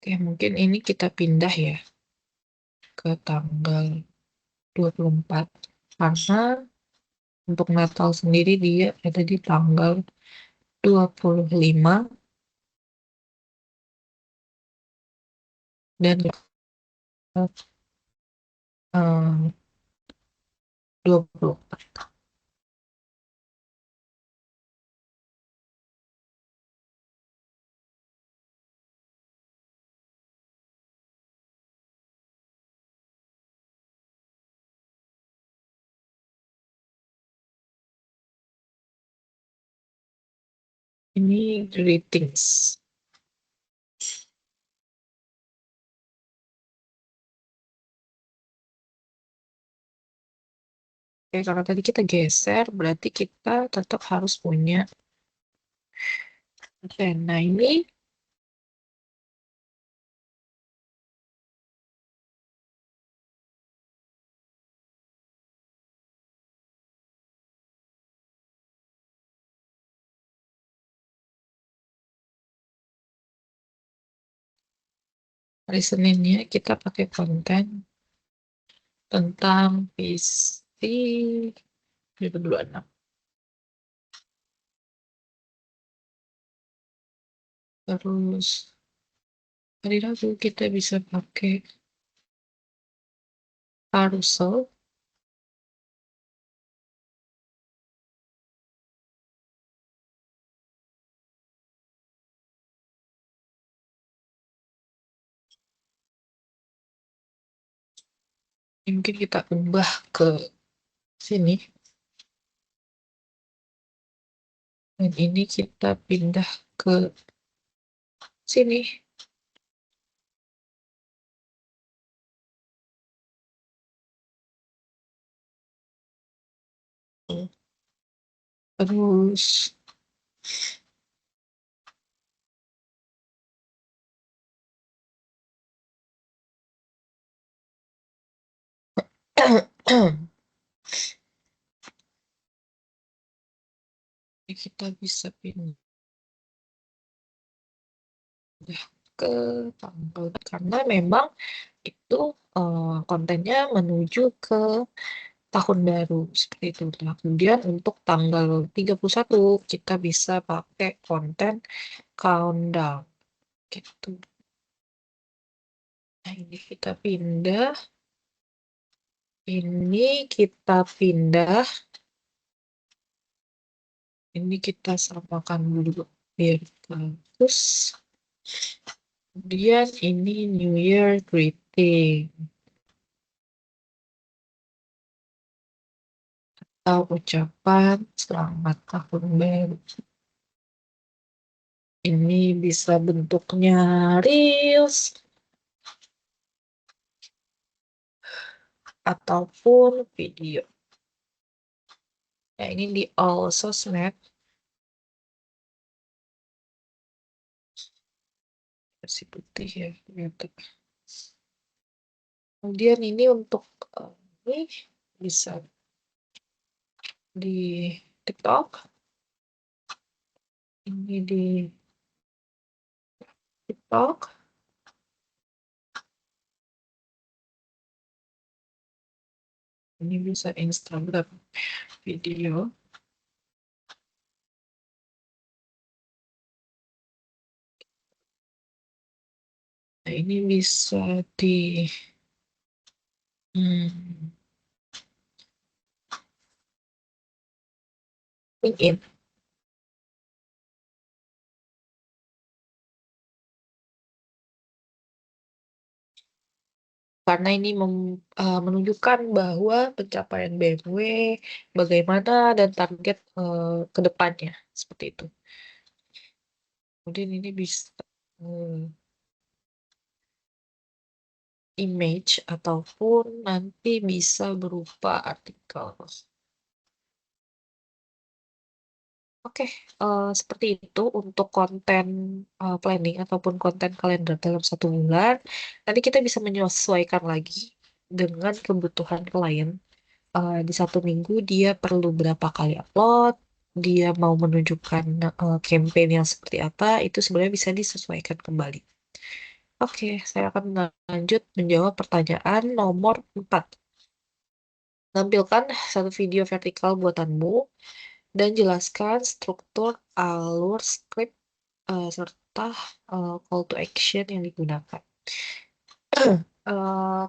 Oke, mungkin ini kita pindah ya ke tanggal 24. Karena untuk Natal sendiri dia ada di tanggal 25 dan 24. Ini greetings. Oke, kalau tadi kita geser, berarti kita tetap harus punya. Oke, nah ini hari Seninnya kita pakai konten tentang visi 2026. Terus hari Rabu kita bisa pakai carousel. Mungkin kita ubah ke sini. Dan ini kita pindah ke sini. Terus kita bisa pindah ke tanggal karena memang itu kontennya menuju ke tahun baru seperti itu. Nah, kemudian untuk tanggal 31 kita bisa pakai konten countdown gitu. Nah, ini kita pindah. Ini kita pindah. Ini kita samakan dulu biar bagus. Kemudian ini New Year Greeting atau ucapan selamat tahun baru. Ini bisa bentuknya reels ataupun video. Nah, ini di all sosmed, versi putih ya, ternyata. Kemudian ini untuk ini bisa di TikTok, ini di TikTok, ini bisa Instagram video. Nah, ini bisa di hmm, LinkedIn. Karena ini menunjukkan bahwa pencapaian BMW bagaimana dan target ke depannya seperti itu. Kemudian ini bisa image ataupun nanti bisa berupa artikel. Oke, seperti itu untuk konten planning ataupun konten kalender dalam 1 bulan. Nanti kita bisa menyesuaikan lagi dengan kebutuhan klien. Di 1 minggu dia perlu berapa kali upload, dia mau menunjukkan campaign yang seperti apa, itu sebenarnya bisa disesuaikan kembali. Oke, saya akan lanjut menjawab pertanyaan nomor 4. Tampilkan satu video vertikal buatanmu dan jelaskan struktur, alur, skrip, serta call to action yang digunakan.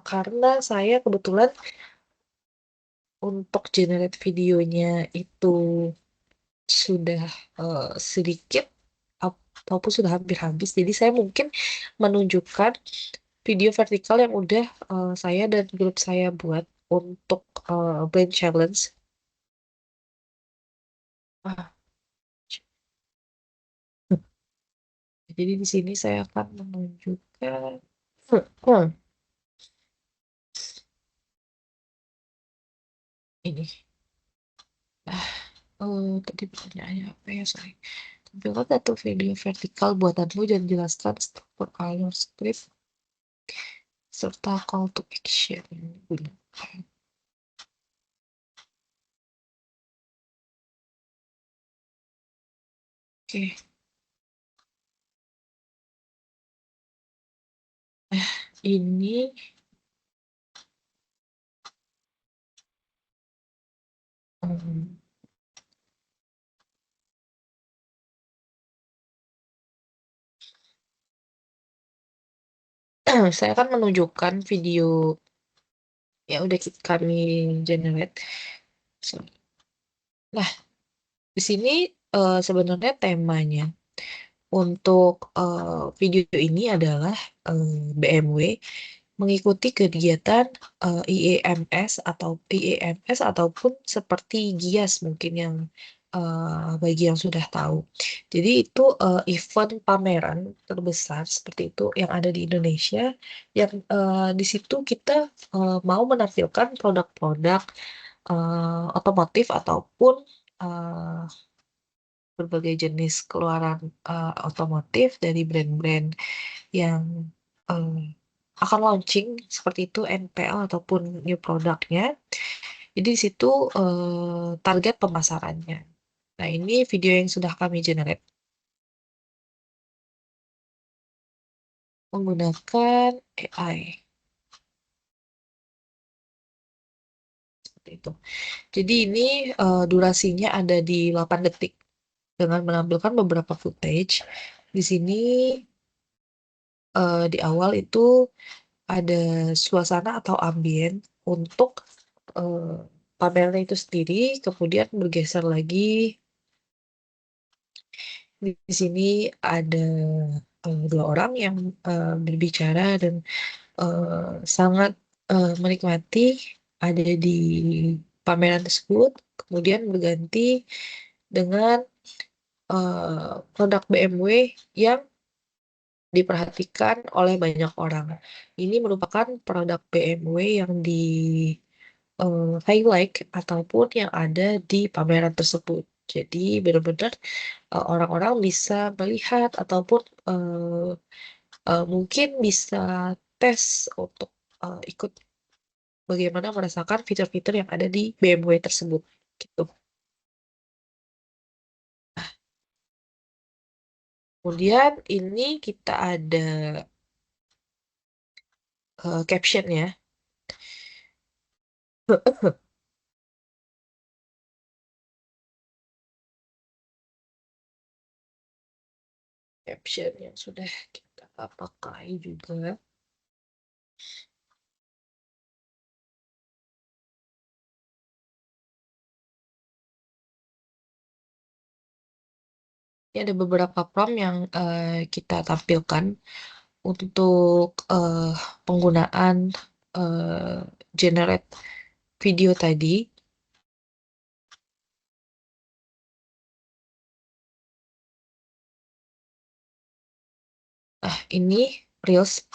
Karena saya kebetulan untuk generate videonya itu sudah sedikit ataupun sudah hampir habis. Jadi saya mungkin menunjukkan video vertikal yang udah saya dan grup saya buat untuk brand challenge. Ah, jadi di sini saya akan menunjukkan ini. Ah, tadi pertanyaannya apa ya, sorry. Tampilkan satu video vertikal buatanmu dan jelaskan struktur alur skrip serta call to action yang digunakan. Oke, ini em, saya akan menunjukkan video yang udah kami generate. So, nah, di sini sebenarnya temanya untuk video ini adalah BMW mengikuti kegiatan IEMS atau IEMS ataupun seperti GIAS mungkin yang bagi yang sudah tahu. Jadi itu event pameran terbesar seperti itu yang ada di Indonesia yang di situ kita mau menampilkan produk-produk otomotif ataupun eh, berbagai jenis keluaran otomotif dari brand-brand yang eh, akan launching seperti itu NPL ataupun new produknya. Jadi di situ target pemasarannya. Nah, ini video yang sudah kami generate menggunakan AI seperti itu. Jadi ini durasinya ada di 8 detik dengan menampilkan beberapa footage. Di sini di awal itu ada suasana atau ambien untuk eh, pamernya itu sendiri, kemudian bergeser lagi di sini ada 2 orang yang berbicara dan sangat menikmati ada di pameran tersebut, kemudian berganti dengan produk BMW yang diperhatikan oleh banyak orang. Ini merupakan produk BMW yang di highlight ataupun yang ada di pameran tersebut. Jadi benar-benar orang-orang bisa melihat ataupun mungkin bisa tes untuk ikut bagaimana merasakan fitur-fitur yang ada di BMW tersebut. Gitu. Kemudian ini kita ada caption ya. Caption yang sudah kita pakai juga. Ini ada beberapa prompt yang kita tampilkan untuk penggunaan eh, generate video tadi. Ini Reels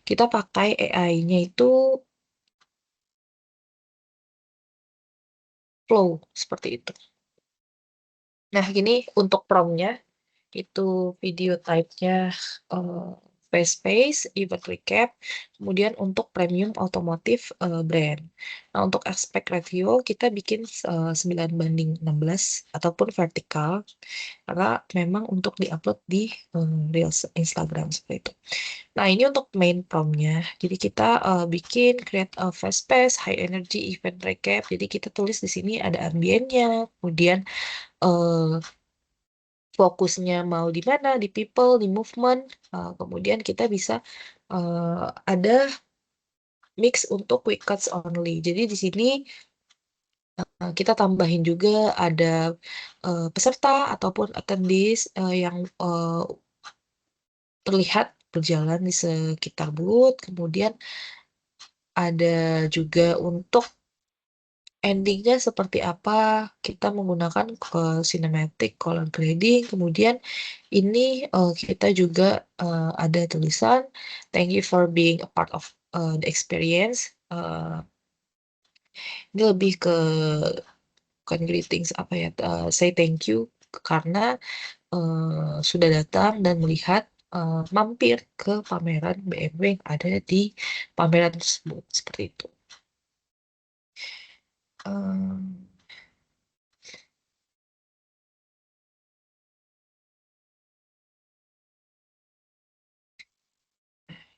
kita pakai AI-nya itu flow seperti itu. Nah, gini untuk prompt-nya itu video type-nya eh, fast pace, event recap, kemudian untuk premium otomotif brand. Nah, untuk aspek review kita bikin 9:16 ataupun vertikal karena memang untuk diupload di Reels Instagram seperti itu. Nah, ini untuk main prompt-nya. Jadi kita bikin create a fast pace, high energy event recap. Jadi kita tulis di sini ada ambiennya, kemudian eh, fokusnya mau di mana, di people, di movement. Kemudian kita bisa ada mix untuk quick cuts only. Jadi di sini kita tambahin juga ada peserta ataupun attendees yang terlihat berjalan di sekitar booth. Kemudian ada juga untuk endingnya seperti apa, kita menggunakan ke cinematic color grading. Kemudian ini kita juga ada tulisan thank you for being a part of the experience. Ini lebih ke bukan greetings apa ya, say thank you karena sudah datang dan melihat mampir ke pameran BMW yang ada di pameran tersebut seperti itu. Em,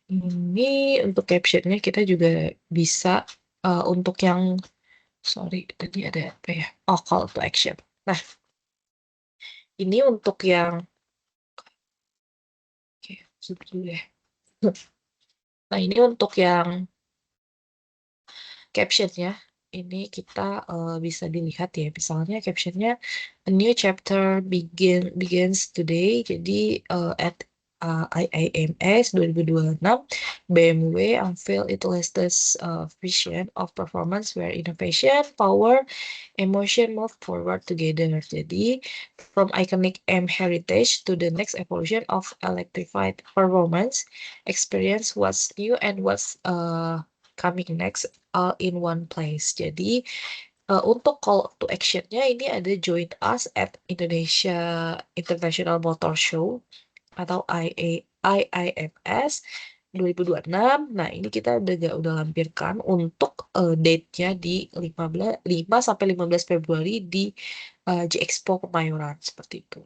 Ini untuk captionnya kita juga bisa untuk yang sorry tadi ada apa ya? Oh, call to action. Nah, ini untuk yang oke, zoom dulu ya. Nah, ini untuk yang captionnya ini kita bisa dilihat ya. Misalnya captionnya a new chapter begins today. Jadi at IIMS 2026 BMW unveil its latest vision of performance where innovation, power, emotion move forward together. Jadi, from iconic M heritage to the next evolution of electrified performance, experience what's new and what's coming next all in one place. Jadi, untuk call to actionnya ini ada join us at Indonesia International Motor Show atau IIMS 2026. Nah, ini kita udah lampirkan untuk date-nya di 5 sampai 15 Februari di J-Expo Kemayoran seperti itu.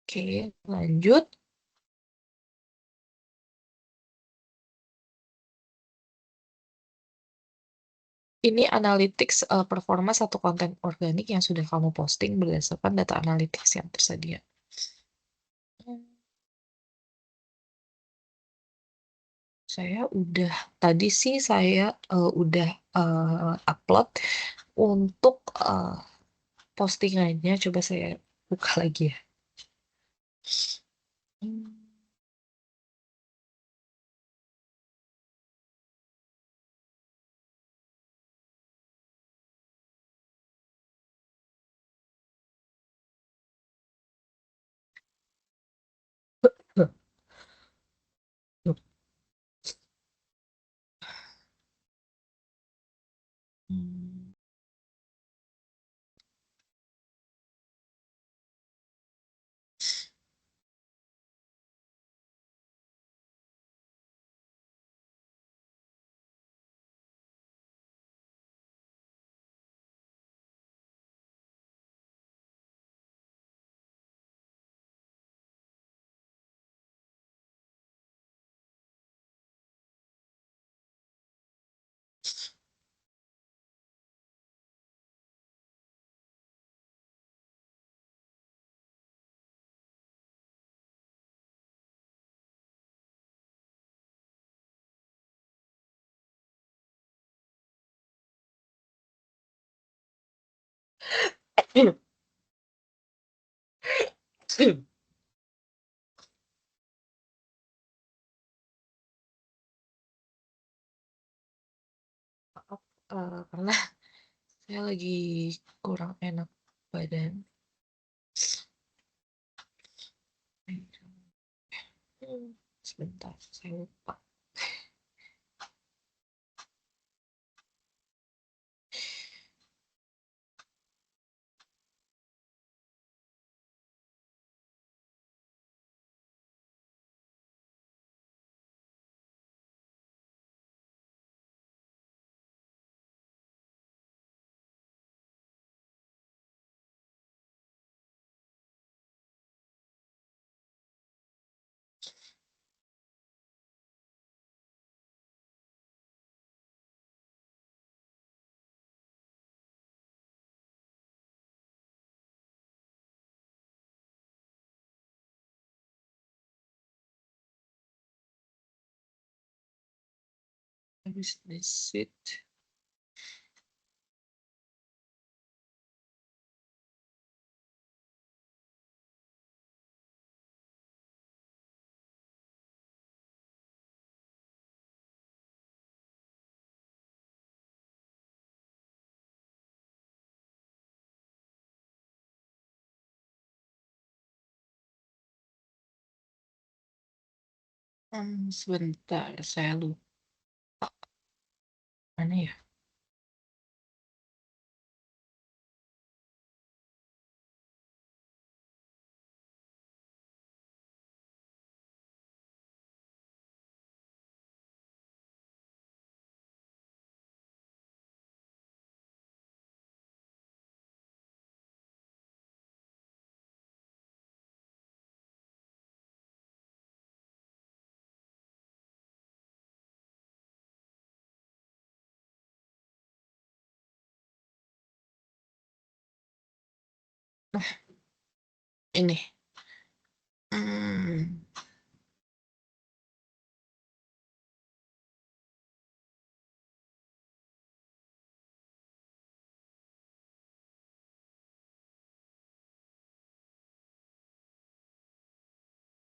Oke, lanjut. Ini analytics performa satu konten organik yang sudah kamu posting berdasarkan data analytics yang tersedia. Hmm, Saya udah tadi sih saya udah upload untuk postingannya. Coba saya buka lagi ya. Hmm. Maaf, karena saya lagi kurang enak badan. Sebentar, saya lupa. Habis visit. Sebentar, saya lupa mana ya. Ini. Hmm,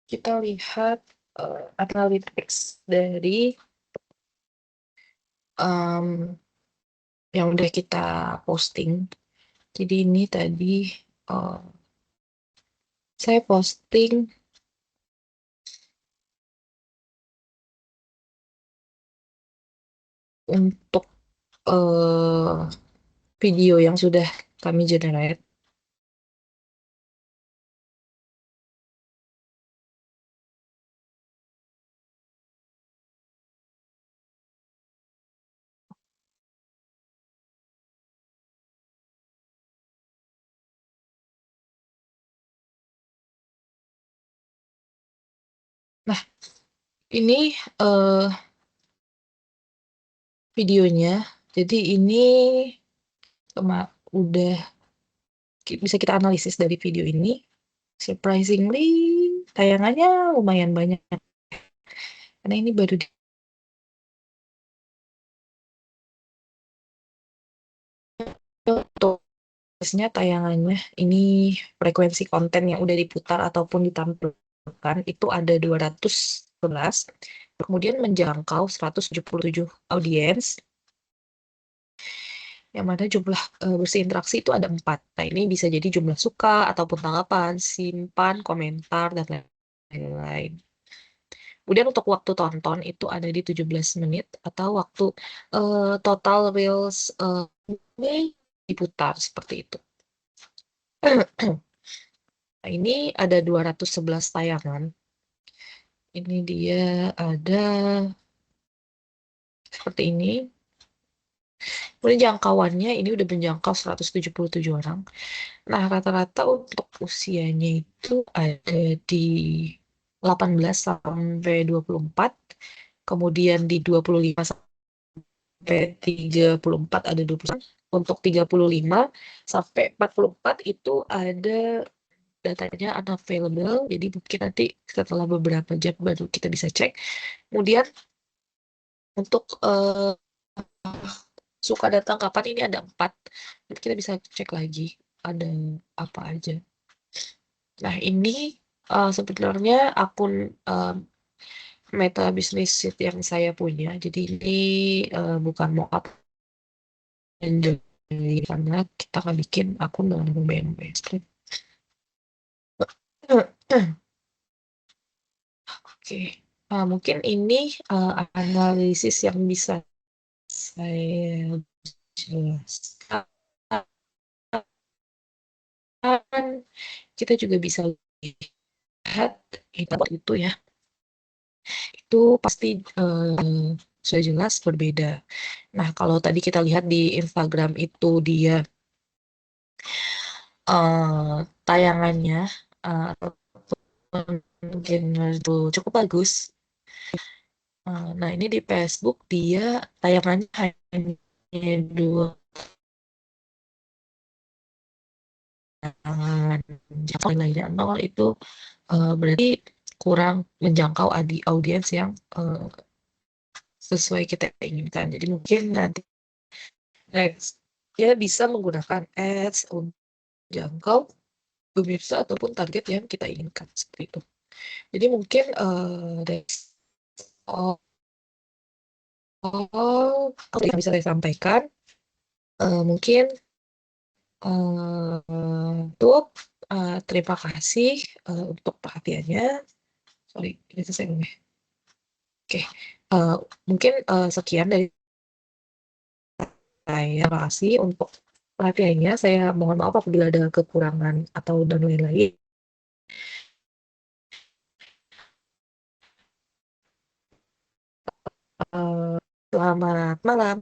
kita lihat analytics dari em, yang udah kita posting. Jadi ini tadi eh, saya posting untuk eh, video yang sudah kami generate. Nah, ini eh, videonya. Jadi ini udah bisa kita analisis dari video ini. Surprisingly, tayangannya lumayan banyak. Karena ini baru untuk biasanya tayangannya ini frekuensi konten yang udah diputar ataupun ditampilkan itu ada 211, kemudian menjangkau 177 audiens, yang mana jumlah bersih interaksi itu ada 4. Nah, ini bisa jadi jumlah suka ataupun tanggapan, simpan, komentar, dan lain-lain. Kemudian untuk waktu tonton itu ada di 17 menit atau waktu total reels ini diputar seperti itu. Nah, ini ada 211 tayangan. Ini dia ada seperti ini. Kemudian jangkauannya ini udah menjangkau 177 orang. Nah, rata-rata untuk usianya itu ada di 18 sampai 24. Kemudian di 25 sampai 34 ada 20. Untuk 35 sampai 44 itu ada datanya unavailable. Jadi mungkin nanti setelah beberapa jam baru kita bisa cek. Kemudian untuk suka datang kapan ini ada 4. Nanti kita bisa cek lagi. ada apa aja. Nah, ini sebenarnya akun eh, Meta Business Suite yang saya punya. Jadi ini bukan mockup dan jadi karena kita akan bikin akun dengan nama BMW Script. Oke. Mungkin ini analisis yang bisa saya jelaskan. Kita juga bisa lihat itu ya. Itu pasti sudah jelas berbeda. Nah, kalau tadi kita lihat di Instagram itu dia tayangannya mungkin itu cukup bagus. Nah, ini di Facebook dia tayangannya hanya dua tayangan, jangkau lainnya nol itu berarti kurang menjangkau audiens yang sesuai kita inginkan. Jadi mungkin nanti next dia bisa menggunakan ads untuk jangkau pemirsa ataupun target yang kita inginkan seperti itu. Jadi mungkin oh, apa yang bisa saya sampaikan mungkin untuk terima kasih untuk perhatiannya. Sorry, ini selesai belum ya? Oke, eh, mungkin sekian dari saya. Terima kasih untuk perhatiannya. Saya mohon maaf apabila ada kekurangan atau dan lain-lain. Eh, Selamat malam.